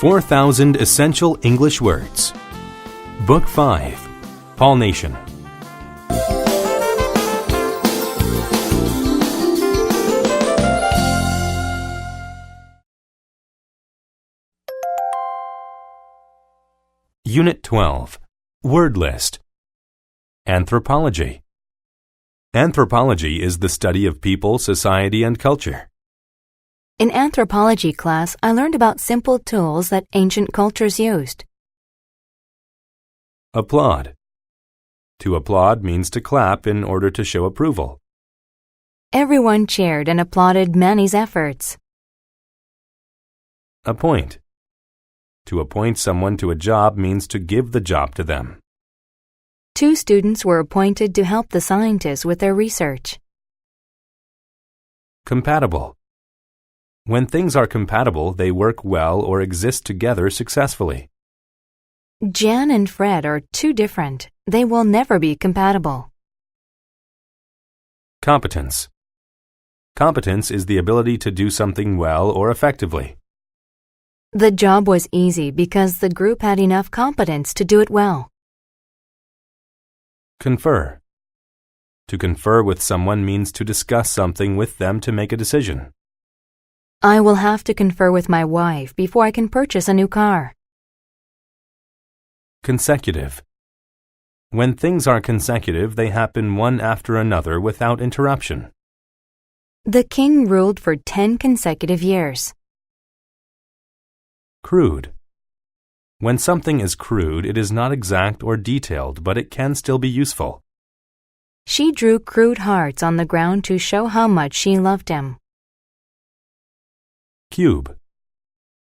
4,000 Essential English Words. Book 5. Pollination. Unit 12. Word list. Anthropology. Anthropology is the study of people, society, and culture. In anthropology class, I learned about simple tools that ancient cultures used. Applaud. To applaud means to clap in order to show approval. Everyone cheered and applauded Manny's efforts. Appoint. To appoint someone to a job means to give the job to them. 2 students were appointed to help the scientists with their research. Compatible. When things are compatible, they work well or exist together successfully. Jan and Fred are too different. They will never be compatible. Competence. Competence is the ability to do something well or effectively. The job was easy because the group had enough competence to do it well. Confer. To confer with someone means to discuss something with them to make a decision. I will have to confer with my wife before I can purchase a new car. Consecutive. When things are consecutive, they happen one after another without interruption. The king ruled for 10 consecutive years. Crude. When something is crude, it is not exact or detailed, but it can still be useful. She drew crude hearts on the ground to show how much she loved him. Cube.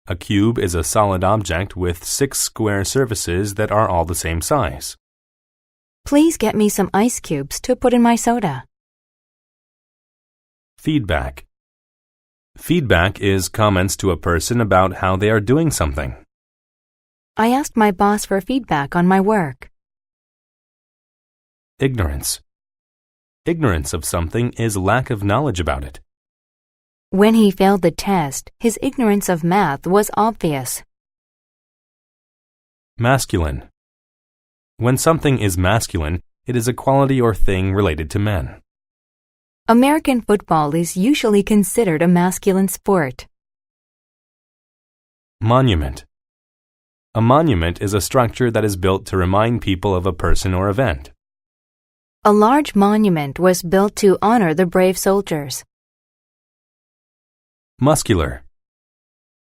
A cube is a solid object with 6 square surfaces that are all the same size. Please get me some ice cubes to put in my soda. Feedback. Feedback is comments to a person about how they are doing something. I asked my boss for feedback on my work. Ignorance. Ignorance of something is lack of knowledge about it. When he failed the test, his ignorance of math was obvious. Masculine. When something is masculine, it is a quality or thing related to men. American football is usually considered a masculine sport. Monument. A monument is a structure that is built to remind people of a person or event. A large monument was built to honor the brave soldiers. Muscular.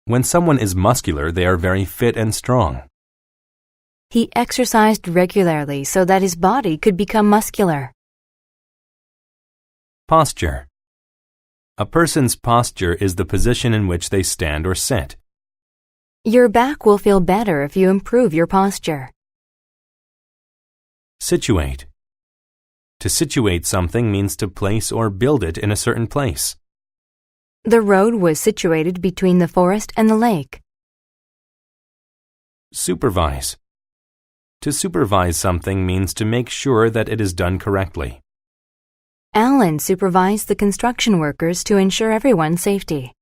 When someone is muscular, they are very fit and strong. He exercised regularly so that his body could become muscular. Posture. A person's posture is the position in which they stand or sit. Your back will feel better if you improve your posture. Situate. To situate something means to place or build it in a certain place. The road was situated between the forest and the lake. Supervise. To supervise something means to make sure that it is done correctly. Alan supervised the construction workers to ensure everyone's safety.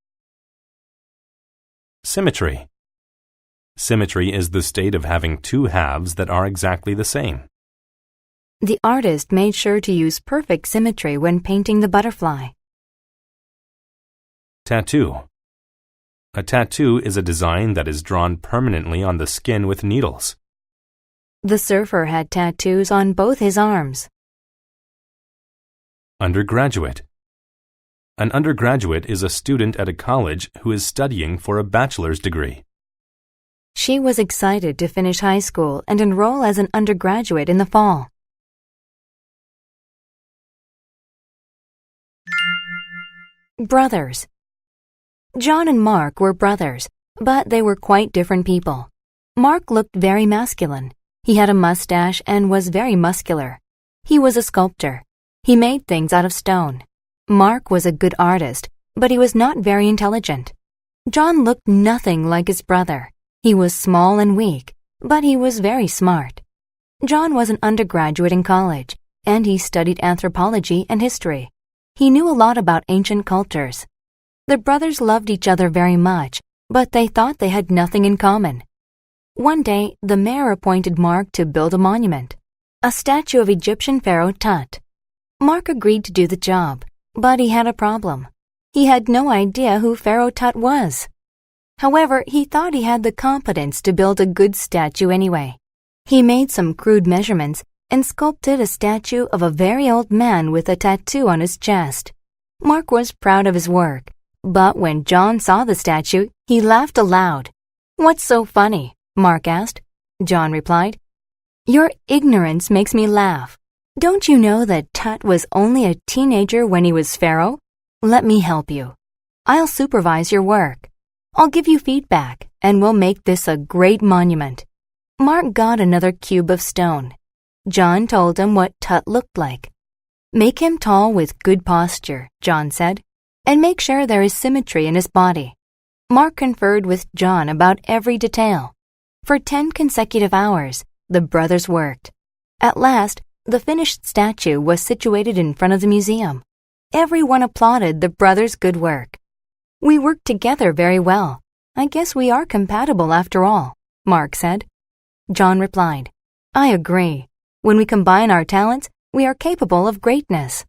Symmetry. Symmetry is the state of having 2 halves that are exactly the same. The artist made sure to use perfect symmetry when painting the butterfly. Tattoo. A tattoo is a design that is drawn permanently on the skin with needles. The surfer had tattoos on both his arms. Undergraduate. An undergraduate is a student at a college who is studying for a bachelor's degree. She was excited to finish high school and enroll as an undergraduate in the fall. Brothers. John and Mark were brothers, but they were quite different people. Mark looked very masculine. He had a mustache and was very muscular. He was a sculptor. He made things out of stone. Mark was a good artist, but he was not very intelligent. John looked nothing like his brother. He was small and weak, but he was very smart. John was an undergraduate in college, and he studied anthropology and history. He knew a lot about ancient cultures. The brothers loved each other very much, but they thought they had nothing in common. One day, the mayor appointed Mark to build a monument, a statue of Egyptian pharaoh Tut. Mark agreed to do the job, but he had a problem. He had no idea who Pharaoh Tut was. However, he thought he had the competence to build a good statue anyway. He made some crude measurements and sculpted a statue of a very old man with a tattoo on his chest. Mark was proud of his work, but when John saw the statue, he laughed aloud. "What's so funny?" Mark asked. John replied, "Your ignorance makes me laugh. Don't you know that Tut was only a teenager when he was pharaoh? Let me help you. I'll supervise your work. I'll give you feedback, and we'll make this a great monument." Mark got another cube of stone. John told him what Tut looked like. "Make him tall with good posture," John said, "and make sure there is symmetry in his body." Mark conferred with John about every detail. For 10 consecutive hours, the brothers worked. At last, the finished statue was situated in front of the museum. Everyone applauded the brothers' good work. "We worked together very well. I guess we are compatible after all," Mark said. John replied, "I agree. When we combine our talents, we are capable of greatness."